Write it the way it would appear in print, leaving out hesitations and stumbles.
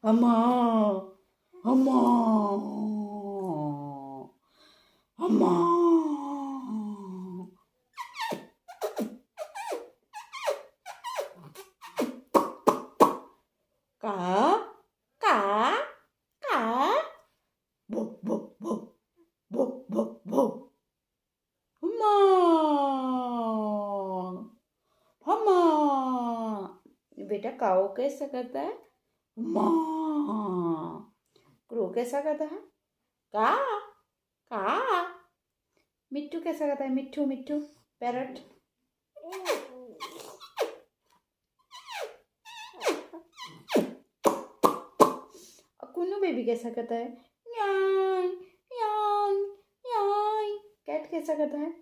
अम्मा अम्मा अम्मा। का का का। बो बो बो बो बो बो। अम्मा अम्मा। बेटा काऊ कैसा करता है? अम्मा। क्रो कैसा करता है? का का। मिट्टू कैसा करता है? मिट्टू मिट्टू पैरट। कुन्नू बेबी कैसा करता है? न्याय न्याय न्याय। कैट कैसा करता है?